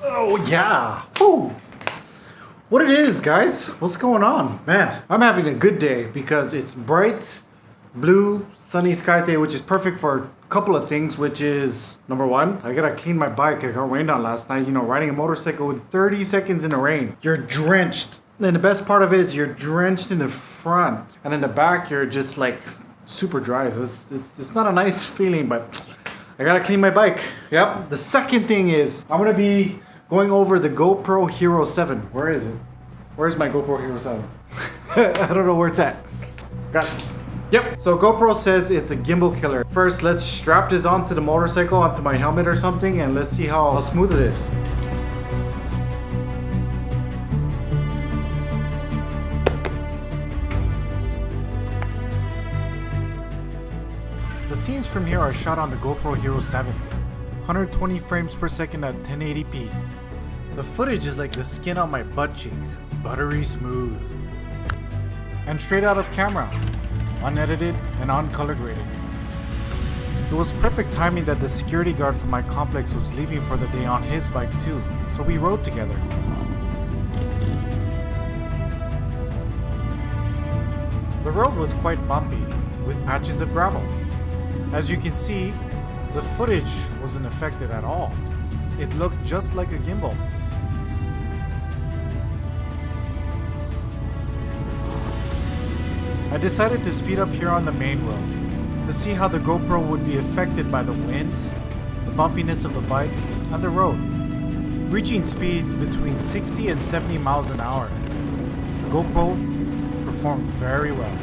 Oh yeah. Woo. What it is, guys? What's going on? Man, I'm having a good day because it's bright, blue, sunny sky day, which is perfect for a couple of things, which is number one, I gotta clean my bike. I got rained on last night. You know, riding a motorcycle with 30 seconds in the rain. You're drenched. And the best part of it is you're drenched in the front. And in the back, you're just like super dry. So it's not a nice feeling, but I gotta clean my bike. Yep. The second thing is I'm gonna be going over the GoPro Hero 7. Where is it? Where's my GoPro Hero 7? I don't know where it's at. Got it. Yep. So GoPro says it's a gimbal killer. First, let's strap this onto the motorcycle, onto my helmet or something, and let's see how smooth it is. The scenes from here are shot on the GoPro Hero 7, 120 frames per second at 1080p. The footage is like the skin on my butt cheek, buttery smooth. And straight out of camera, unedited and uncolor graded. It was perfect timing that the security guard from my complex was leaving for the day on his bike too, so we rode together. The road was quite bumpy, with patches of gravel. As you can see, the footage wasn't affected at all. It looked just like a gimbal. I decided to speed up here on the main road to see how the GoPro would be affected by the wind, the bumpiness of the bike, and the road. Reaching speeds between 60 and 70 miles an hour, the GoPro performed very well.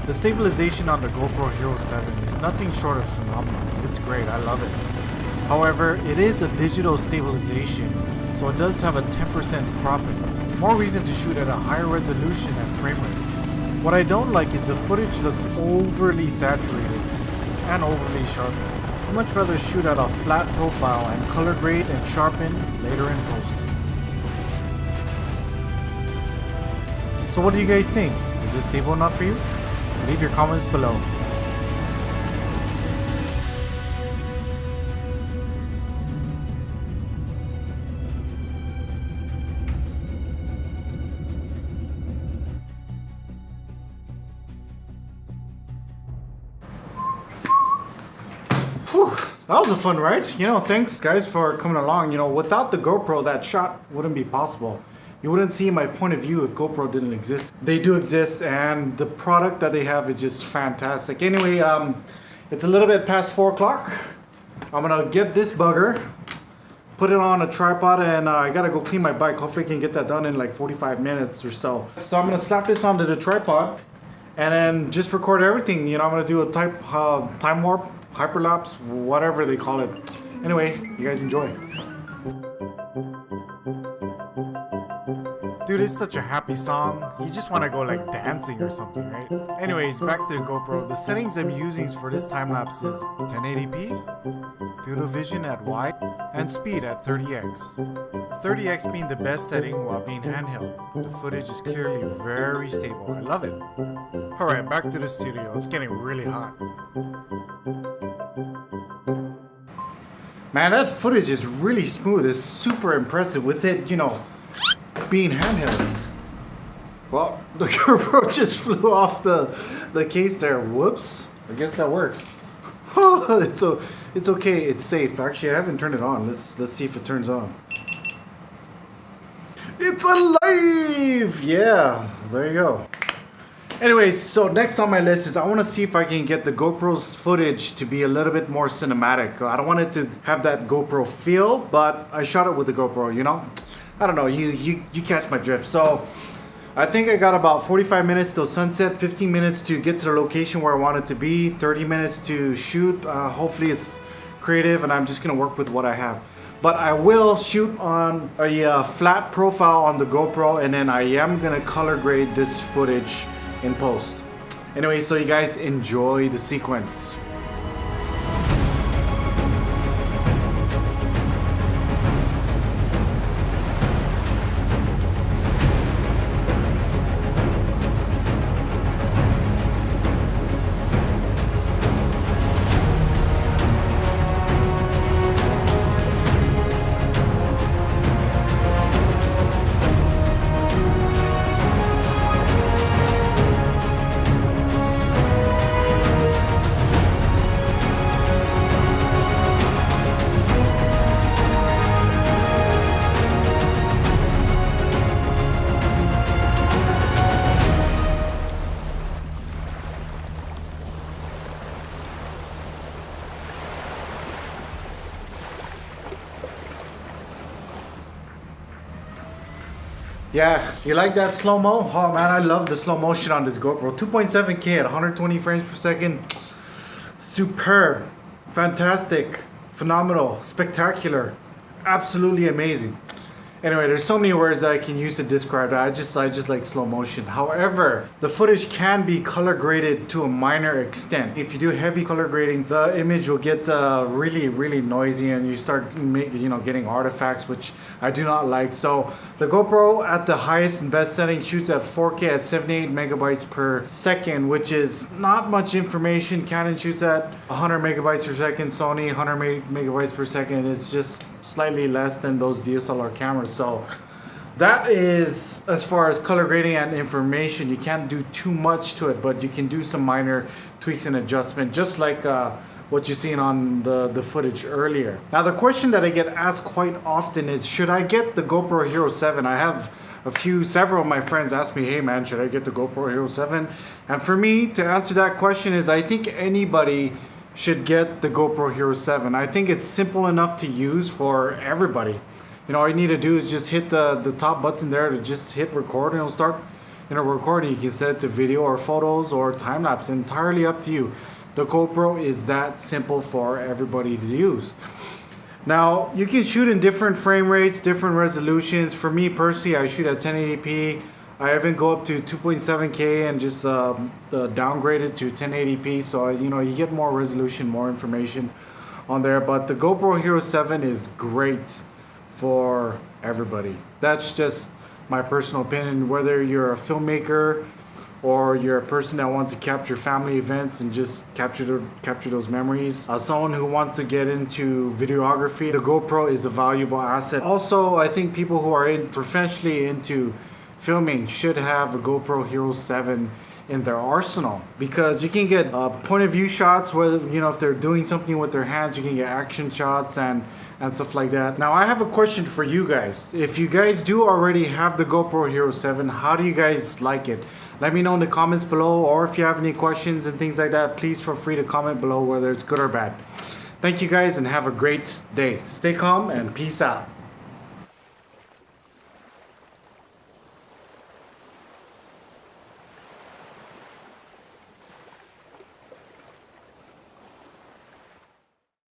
The stabilization on the GoPro Hero 7 is nothing short of phenomenal. It's great, I love it. However, it is a digital stabilization, so it does have a 10% cropping. More reason to shoot at a higher resolution and frame rate. What I don't like is the footage looks overly saturated and overly sharpened. I'd much rather shoot at a flat profile and color grade and sharpen later in post. So what do you guys think? Is this stable enough for you? Leave your comments below. Whew, that was a fun ride. You know, thanks guys for coming along. You know, without the GoPro, that shot wouldn't be possible. You wouldn't see my point of view if GoPro didn't exist. They do exist, and the product that they have is just fantastic. Anyway, it's a little bit past 4 o'clock. I'm gonna get this bugger, put it on a tripod, and I gotta go clean my bike. Hopefully I can get that done in like 45 minutes or so. So I'm gonna slap this onto the tripod and then just record everything. You know, I'm gonna do a time warp, hyperlapse, whatever they call it. Anyway, you guys enjoy. Dude, it's such a happy song. You just want to go like dancing or something, right? Anyways, back to the GoPro. The settings I'm using for this time lapse is 1080p, field of vision at wide, and speed at 30x. 30x being the best setting while being handheld. The footage is clearly very stable. I love it. Alright, back to the studio. It's getting really hot. Man, that footage is really smooth. It's super impressive with it, you know, being handheld. Well, the GoPro just flew off the case there. Whoops. I guess that works. It's okay. It's safe. Actually, I haven't turned it on. Let's see if it turns on. It's alive! Yeah, there you go. Anyways, so next on my list is I want to see if I can get the GoPro's footage to be a little bit more cinematic. I don't want it to have that GoPro feel, but I shot it with the GoPro, you know? I don't know, you catch my drift. So I think I got about 45 minutes till sunset, 15 minutes to get to the location where I want it to be, 30 minutes to shoot. Hopefully it's creative and I'm just gonna work with what I have. But I will shoot on a flat profile on the GoPro, and then I am gonna color grade this footage in post. Anyway, so you guys enjoy the sequence. Yeah, you like that slow-mo? Oh man, I love the slow motion on this GoPro. 2.7K at 120 frames per second. Superb, fantastic, phenomenal, spectacular, absolutely amazing. Anyway, there's so many words that I can use to describe that. I just like slow motion. However, the footage can be color graded to a minor extent. If you do heavy color grading, the image will get really noisy, and you start getting artifacts, which I do not like. So the GoPro at the highest and best setting shoots at 4K at 78 megabytes per second, which is not much information. Canon shoots at 100 megabytes per second, Sony 100 megabytes per second. It's just slightly less than those DSLR cameras. So that is as far as color grading and information. You can't do too much to it, but you can do some minor tweaks and adjustment, just like what you've seen on the footage earlier. Now the question that I get asked quite often is, should I get the GoPro Hero 7? I have several of my friends ask me, hey man, should I get the GoPro Hero 7? And for me to answer that question is, I think anybody should get the GoPro Hero 7. I think it's simple enough to use for everybody. All you need to do is just hit the top button there to just hit record, and it'll start recording. You can set it to video or photos or time lapse, entirely up to you. The GoPro is that simple for everybody to use. Now you can shoot in different frame rates, different resolutions. For me personally, I shoot at 1080p. I even go up to 2.7K and just downgrade it to 1080p, so you get more resolution, more information on there. But the GoPro Hero 7 is great for everybody. That's just my personal opinion. Whether you're a filmmaker or you're a person that wants to capture family events and just capture those memories, someone who wants to get into videography, the GoPro is a valuable asset. Also, I think people who are professionally into filming should have a GoPro Hero 7 in their arsenal, because you can get point of view shots, whether if they're doing something with their hands, you can get action shots and stuff like that. Now I have a question for you guys. If you guys do already have the GoPro Hero 7, how do you guys like it? Let me know in the comments below, or if you have any questions and things like that, please feel free to comment below, whether it's good or bad. Thank you guys, and have a great day. Stay calm and peace out.